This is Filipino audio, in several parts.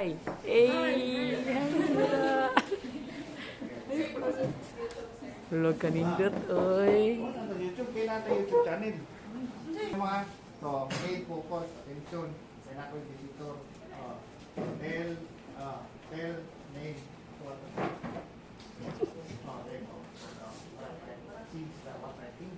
Ay, Hulog ka nindot, oy. YouTube, kailan tayo YouTube channel. Mga, so, main focus, attention, kailan ko yung visitor. Tell, tell, name. Then, since the what I think.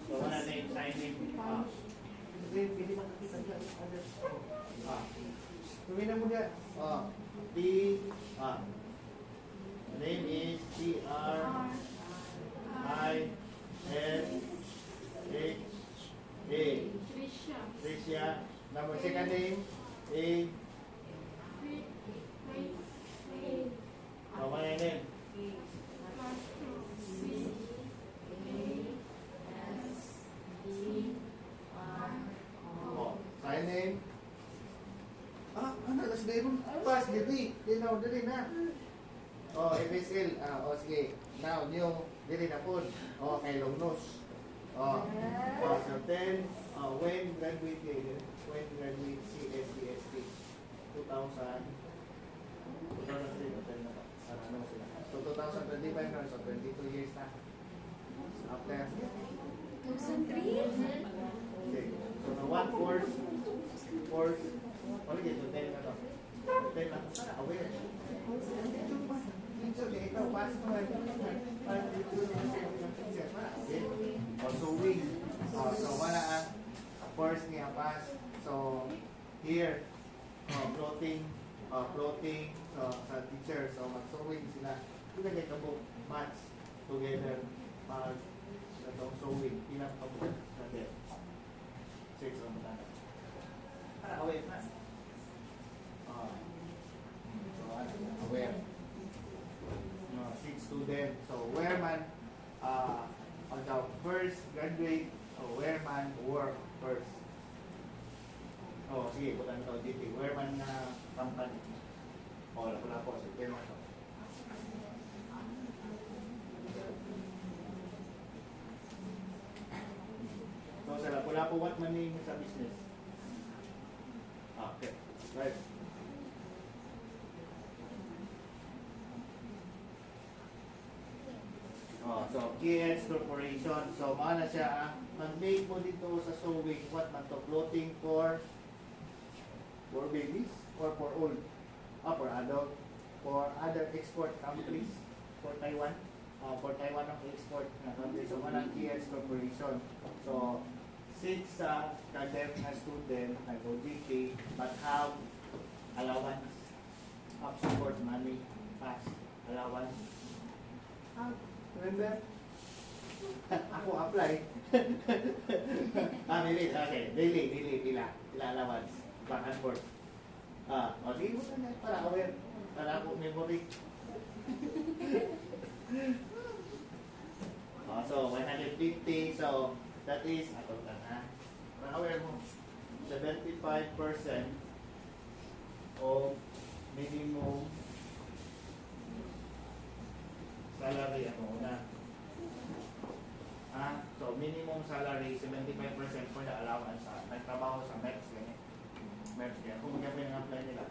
So, wala na yung signing. Pili makakita dyan. Tumina mo dyan. T, name is T-R-I-S-H-A. Tricia. Number second name, A. My name. Sign name. Ano? Tapos dahil mo, pass, dili. Dili na. FSL. Sige. Now, new. Dili na po. Kay Longnos. So, then, when graduate CSDST? 2000. 2003 na ba? Ano sila? So, 2025 na. So, 22 years na. After. 2003? Okay. So, the one course, ano yun? So, 10 na to. 10 lang. Aware. So, ito, pass mo. So, wing. So, wala ang first niya pass. So, here, floating, so, sa teacher. So, mag-sewing sila. Pinagay ka po, match together. Itong sewing. Ilang ka po. Okay. 6 on the aware na. So, aware. 6 student. So, where man, on the first graduate, so where man work first. Sige, putan ito, GT. Where man na company. Lapo-lapo. So, kaya mo ito. So, sa lapo-lapo, what man name sa business? Okay. Right. So, KS Corporation. So, maana siya, mag-make mo dito sa sewing, what man to, clothing for babies or for old? For adult, for other export countries, for Taiwan. For Taiwan ang export na country. So, maana KS Corporation. So, 6 cadets na student nag-OGT but have allowance of support money, pass allowance. Remember? Ako apply. Daily. Okay. Daily. Pila allowance. Back and forth. Sige mo na para aware. Para ako memory. So, 150. So, that is, para aware mo, 75% of minimum salary so minimum salary 75% for the allowance nagtrabaho sa MEPS ganyan. MEPS kaya kung magkabay ng apply nila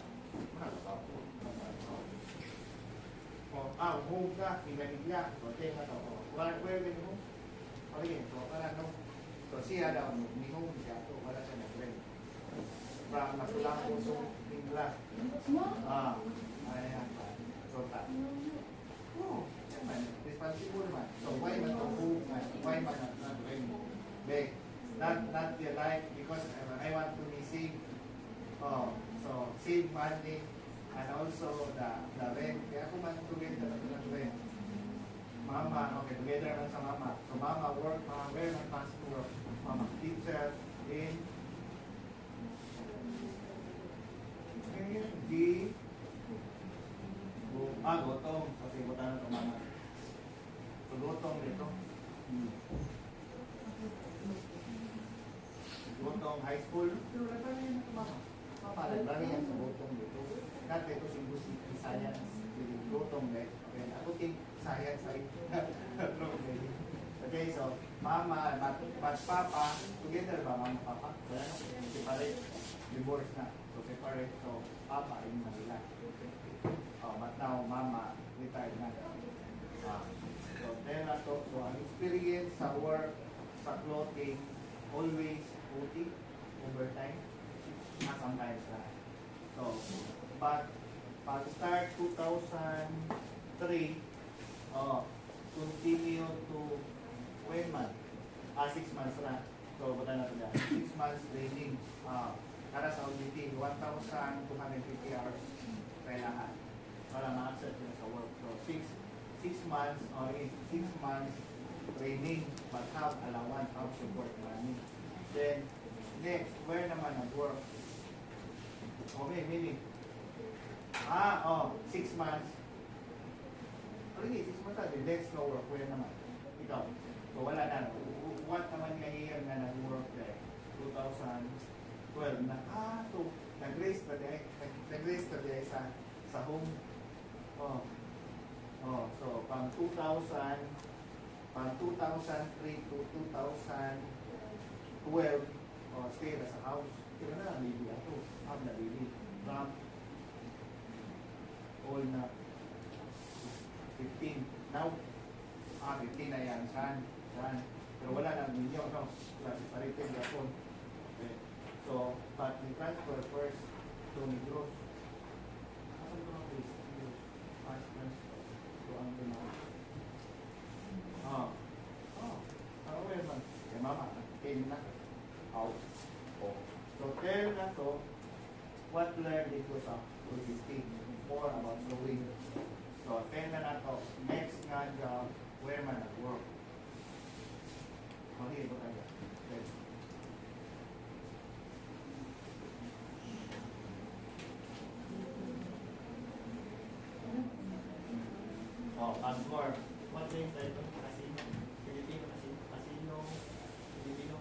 home ka, higla so tingin na to where din mo so para no so siya daw ni home siya to wala siya nag-rent para masulang ko so higla ayan so ta responsible man. So why man to move man? Why man not rent? Not your life because I want to be safe. So save money and also the rent. Kaya kung man together ng rent. Mama, okay, together man sa mama. So mama work, mama where man pass to work. Mama teacher in gotong. Kasi butan na ito mama. So, gotong dito. nung high school, pero nagpapalala yan na mama. Mama, nagpapalala yan sa botong dito. Dati ito si Busi, science, yung botong net. Okay, ako ting science ay okay, so mama, but papa, together ba mama, papa? Wala na, separate, divorce na. So separate, so papa in Manila. Oh, but now mama, retired na. So then so ang experience sa work, sa clothing, always OT, overtime, sometimes na. So, but pag start 2003, continue to 1 month, 6 months na. So, bata na ito 6 months training. Para sa auditing, 1,250 hours kailangan para ma-accept yun sa work. So, 6 months, 6 months training, but have allowance, have support money. Then, next, where naman nag-work? Okay, meaning, 6 months. Already, 6 months natin, next no work, where naman? Ikaw. So, wala na. What naman nga year na nag-work there? 2012 na. So, nag-raise pa din sa home. So, pang 2003 to 2012, stay na sa house. Kaya na, baby ako. Am na baby. From all na 15. Now, 15 na yan. Saan? Pero wala na ninyo, no? Klase pa rin yung Japon. Okay. So, but we transfer first to Negros. Asan ko ang place? Fast transfer to ang Negros. Well, man. Kaya mama, nag-10 na. Out. So, tell na to, what learned dito sa 250. More about sewing. So, 10 na to. Next nga job, where man nag-work. Okay, ito tayo. Okay. Passport. What name tayo? Casino. Filipino Casino. Filipino.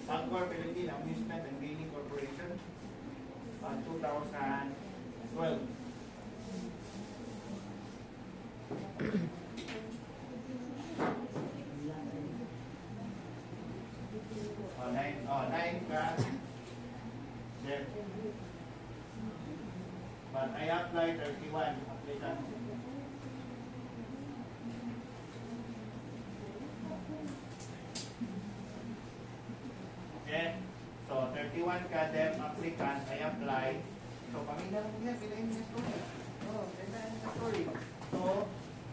Passport Philippine Amusement and Gaming Corporation. 2012. Nine ka. Then, but I applied 31 applicants. Okay, so 31 ka them applicants, I apply. So, pamilya mo yan, pinahin sa story. Pinahin sa story. So,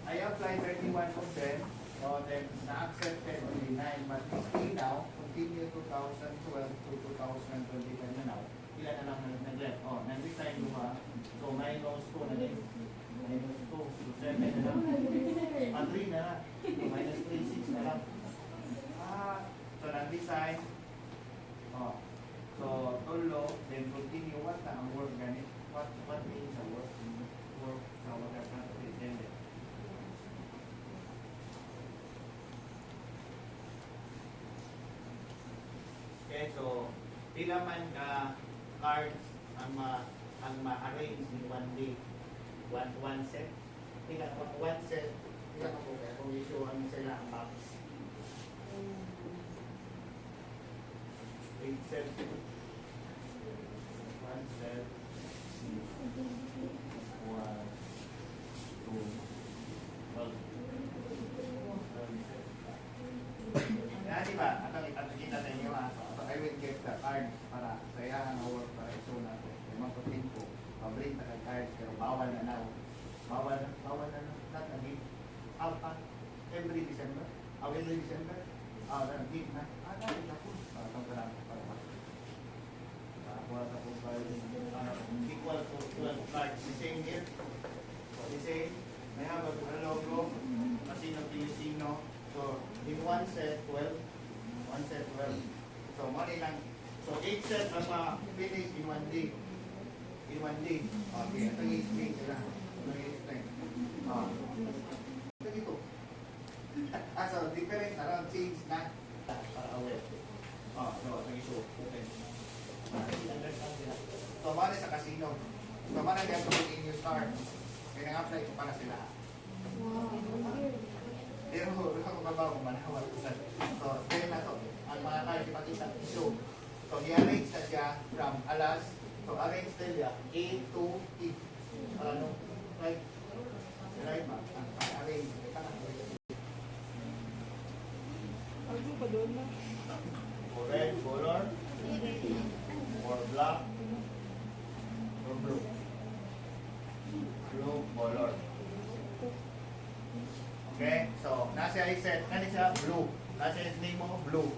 I applied 31 of them. So, then, na-accepted only 9. But stay now, continue 2012 to 2025 na now. Ilan na lang nag-left? Nag-resign mo So, minus 2 na din. Minus 2. So, 7 na lang. 3 na lang. Minus 3, 6 na lang. So, nag-resign. So, tulo, then continue. What na ang work ganit? What means a work? Work sa water country attendant. Okay, so, pila man ka cards ang ma-arrange in one day? One set? Pila ka one set? Pila ka po kaya kung issue sila ang box? 8 set. 1 set. 1, 2, 12. Yan, diba? Atong ipagkita sa inyo So, I will get the card para sayahan ang work para ito na ito. Yung mga putin ko, pabring na card, pero bawal na na. Bawal na na. Not again. Every December. Every December. Nag-give na. Dahil na po. Itong ka lang para mas. Wala sa po ba equal to 12 cards. The same here. So, the same. May have a logo. Casino, Pilipino. So, in one set, 12. One set, 12. So, money lang. So, 8 set ang finish in one day. In one day. Okay, ito yung explain sila. Ito yung explain. Ito dito. So, different around change na. Para aware. So, ito yung show. Okay. So, mali sa casino. So, mali ang gagawin in your star. Kaya nga-apply ko para sila. Pero, ako ba ba kung manawal ko sa... So, kaya na to. Ang mga card, ipakita, issue. So, i-arrange na siya from alas. So, arrange nila A to E. Ano? Right? Right, ma'am? Arrange. For red color, for black, for blue. Blue color. Okay? So, nasa ay set, nasa siya blue. Nasa yung name mo, blue.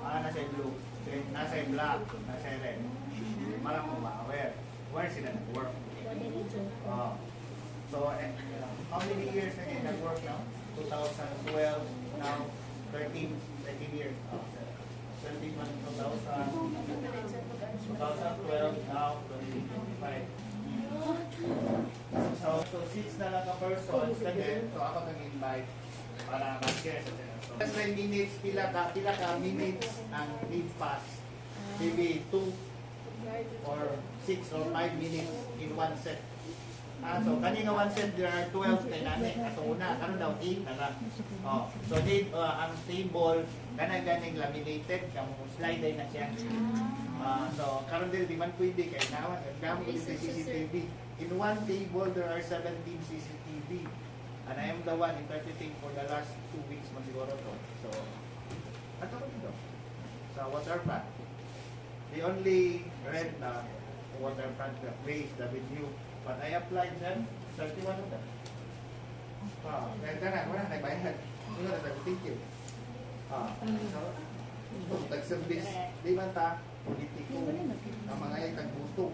Nasa yung blue. Okay? Nasa yung black, nasa yung red. Marang mo ma-aware. Where sila nag-work? So, how many years na kayo nag-work now? 2012, now 13 years. 13 months, 2012, now 2025. So 6 na lang ka persons na din. So ako nag-invite para mag-share sa sila. So, as 9 minutes, pila ka minutes ang lead pass. Maybe 2 or 6 or 5 minutes in one set. So kanina one set, there are 12 kay nani. So una, karon daw 8 na lang. So need ang table ganing laminated, kamo slide na siya. So karon din di man pwede kay naman gamo din sa CCTV. In one table there are 17 CCTV. And I am the one interpreting for the last 2 weeks man siguro to. So ato ko dito. Sa waterfront. They only rent the waterfront place, the venue. But I applied them, 31 of them. Kaya tanan, wala na bayad. Hindi na sabi, thank you. So, tag-service, di man ta, politiko, ang mga yung tag-gusto.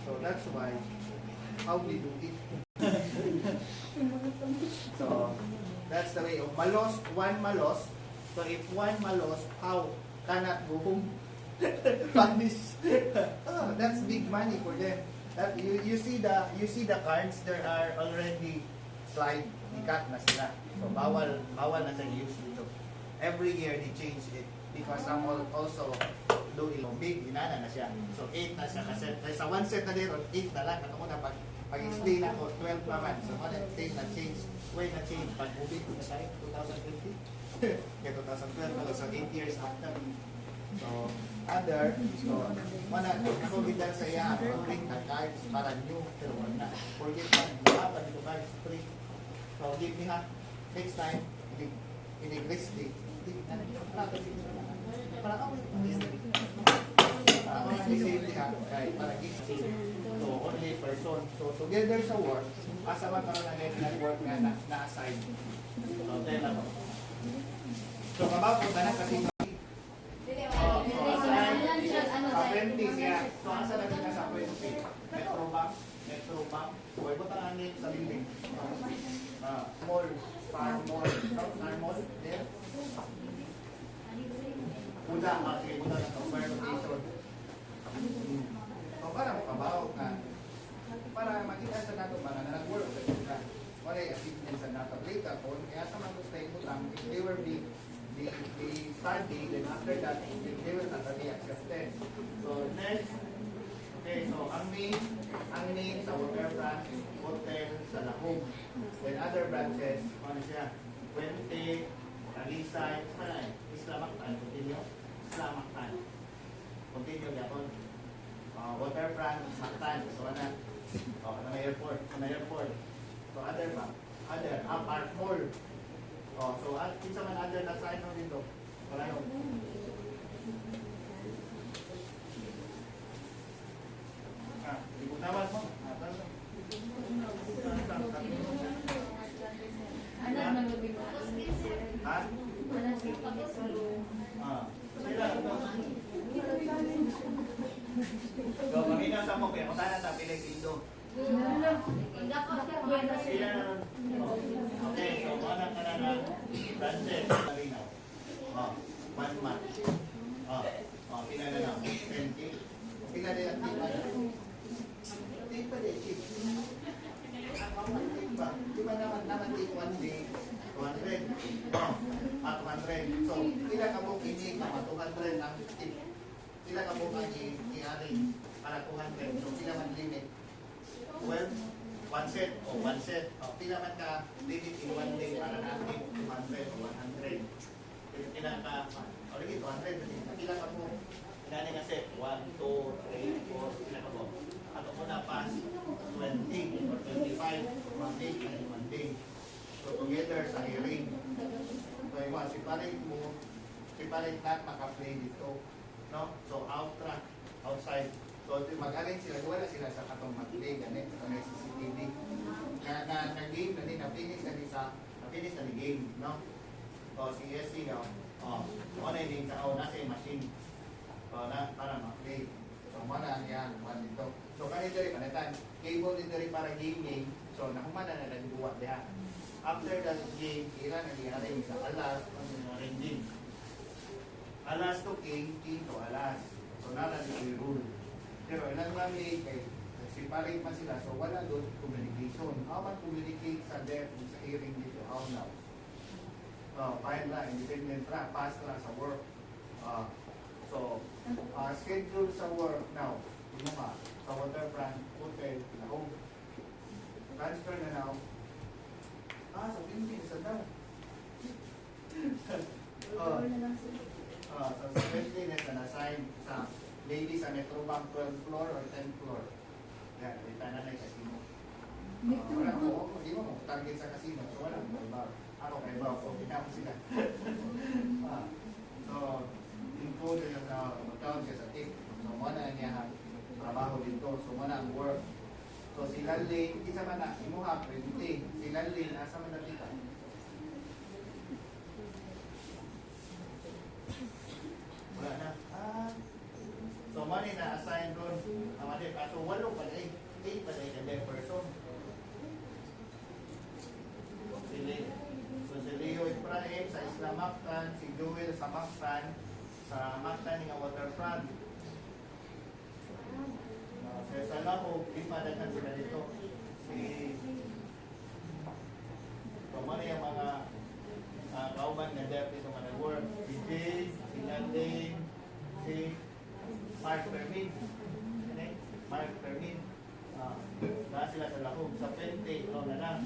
So that's why, how we do it. So, that's the way of malos, one malos. So if one malos, how cannot go home? Punish. That's big money for them. You see the cards, there are already slide, ikat na sila. So bawal na sa use dito. Every year they change it because some also do big inana na siya. So 8 na siya kasi sa one set na dito 8 na lang katong na pag-explain ako 12 pa man. So ano 10 na change, way na change pag ubig na sa 2020. Kaya 2012 so 8 years after. So other, so wala ako gidan sa iya bring na cards para new pero wala forget pa pa dito cards free. So give me ha next time in English day para ako safety ha para give so only person so together sa work asa man karon na work nga na-assign so tell ako so kabaw ko na kasi apprentice siya. So, asa na kita sa apprentice? Metro bank. Huwag mo tanganin sa building. Mall, farm mall. Farm mall, there. Puda, sige, puda na ito. Fire location. So, para makabaw ka. Para makita sa nato, para na nag-work sa kita. Wala yung achievement sa nato. Later po, kaya sa mga gusto yung utang, if they were big, they study, then after that, they will not be accepted. So next, okay, so ang main sa waterfront, hotel, sa Lahog. Then other branches, ano siya? Puente, Talisay, Islamactan, continue? Islamactan. Continue, yapon. Waterfront, Mactan, so ano? Ano airport? So other ba? Park Mall. So kinsa man other na sign mo dito? Wala yun. Ibutawan mo. Ha? So, mamina sa mo, kaya kung sana sa piling lindo. Okay, so mana ka na ng branches. Malinaw. 1 month. Pila na lang. 20. Pila na lang. Take pa din. Di ba naman take 1 day? 200. 200. So, pila ka mo kinig na 200 ang tip. pila ka buka i-arrange para 200. So, pila man limit? 12, one set o one set. O, pila man ka limit in one day para natin 200 o 100. Pila ka, o lagi 200. Pila ka po? Pinani kasi 1, 2, 3, 4, pila ka po? Ato ko na pass 20 or 25, one day, one day. So, together sa hearing. So, iwan, separate not maka-play dito. No? So, out-track, outside. So, mag-arrange sila, wala sila sa katong mag-play, ganit, sa may CCTV. Na-game na din, na-finish na ni game, no? So, si SC, no? Ano yung sa nasa yung machine. So, para ma-play. So, mana yan, one dito. So, kanito rin, panitan, cable dito rin para gaming. So, nakumana na nag-buwat diha. After that game, kailan nag-i-arrange sa alas, arranging. Alas to king, king to alas. So, nara yung rule. Pero ilang lang kay separate man sila, so wala doon communication. How man communicate sa deaf sa hearing dito? How now? Fine lang, independent lang, pass lang sa work. So, schedule sa work now. Ano ka? Sa waterfront, hotel, lahog. Transfer na now. Sa Philippines, sa daw. So, sa Philippines, na-assign sa maybe sa Metrobank 12th floor or 10th floor. Yan, dito na na yung casino. Wala ko, hindi mo target sa casino. So, wala ko kay bar. Ako kay bar, so ginako sila. So, include yung mag-count siya sa tip. So, muna niya trabaho dito. So, muna ang work. So, sila lane, isa man na, imuha, pwede. Sila lane, asa man na dito. Wala na. So, money na-assign doon. Kaso, 8 pa rin. 8 pa rin na person. So, si Leo Ibrahim sa Isla Mactan, si Joel sa Mactan, ng waterfront. Sa Salaho, ipadagan sila dito. So, money yung mga kauban na depth dito mga nag-work. Si Jay, si Landing, si Mark Permin. Mark Permin. Dahil sila sa Lahog. Sa Pente, ikaw na lang.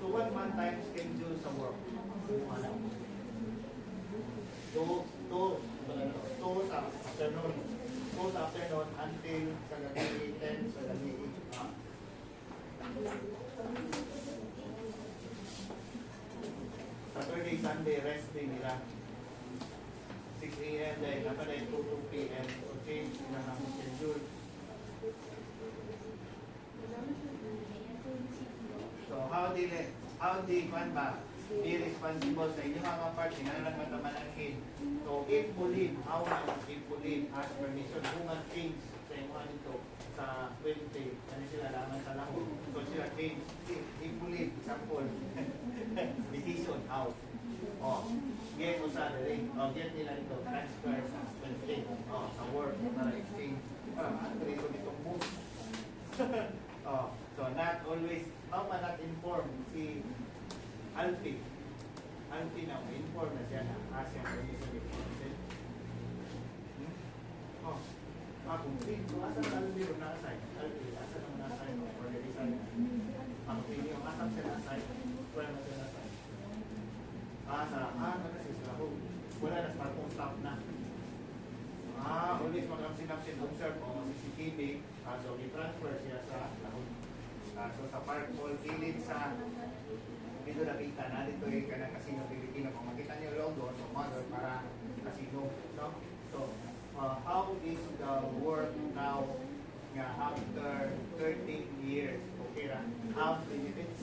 So, 1 month time schedule sa work. Two sa afternoon. 2 sa afternoon until sa gabi 10 sa gabi 8. Saturday, Sunday, rest day nila. 6 a.m. dahil napaday 2 p.m. So, change nila ng schedule. So, how di man ba be responsible sa inyong mga part, sinanang matamanangkin. So, if believe, how much if believe, ask permission, human change sa inyong dito sa 20, ano sila naman sa lahog. So, sila change. If believe, example, decision, how? Get mo salary. Get nila ito, transfer sa 20. Sa work, para exchange. Para ma-agree ko ditong boost. So, not always, how man not inform si Alfie na, inform na siya na Asian Commission Department. Kung asa na Alfie o na-assign? Alfie, asa na na-assign o organization? Ang opinion, asa siya na-assign? Wala na siya na-assign. Kasi sa lahog. Wala na smartphone staff na. Ulit mag-sinapsin observe o CCTV. So, i-transfer siya sa lahog. So, sa Park Mall, kilid sa dito nakita na dito yung kanang Casino Pilipino. Kung makita niyo logo, so model para casino. No? So, how is the work now after 13 years? Okay ra? Have benefits?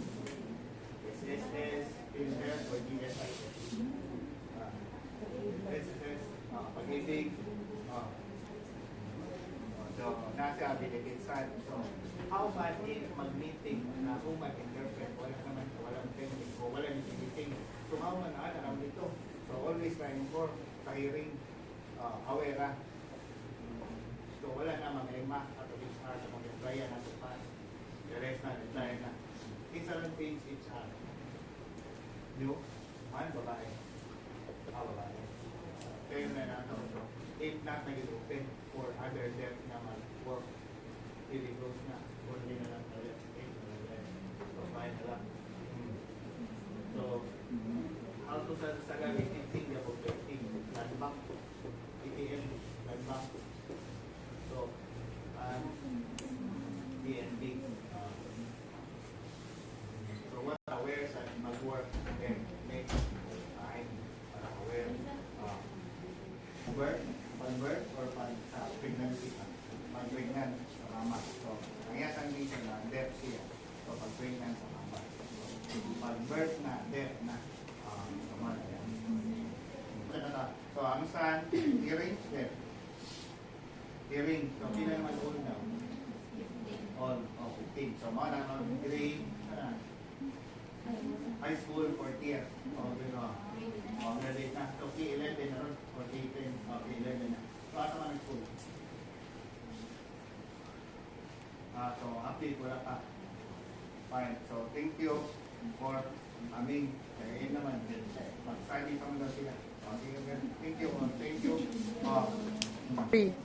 SSS, PhilHealth, or GSIS? SSS, pag-ibig. So, nasa benefits side. So, how about in mag-meeting na kung mag-interpret, walang technique o walang meeting. So, how man alam dito? So, always trying for sa hearing, aware. So, wala na mga ema at HR sa mga employer na tupas. The rest na, employer na. Isa lang things HR. Man, babae. Babae. Kaya na nato. So, if not, nag-open for other debt na mag-work. I-close na. Only na lang tayo. So, fine na lang. So, how to sa gamitin the objective? Land bank. ATM. Land bank. So, PNB. So, what aware sa mag-work? Then, make time para aware. Convert or sa pregnancy. Pag-pregnant sa mama. So, ang yasang reason na death siya. So, pag-pregnant sa mama. So, pag-birth na, death na. Sa mama. So, ang saan? Hearing, death. Hearing. So, pila naman all now? All. Oh, 15. So, mga naman, grade, high school, 4th year. O, gano'n. O, graduate na. So, K11 na ron. O, K10. O, K11 na. So, asa man ang school? So, update wala pa. Fine. So, thank you for aming kaya naman. Mag-study pa mo daw sila. O, sige, thank you. Thank you. Free.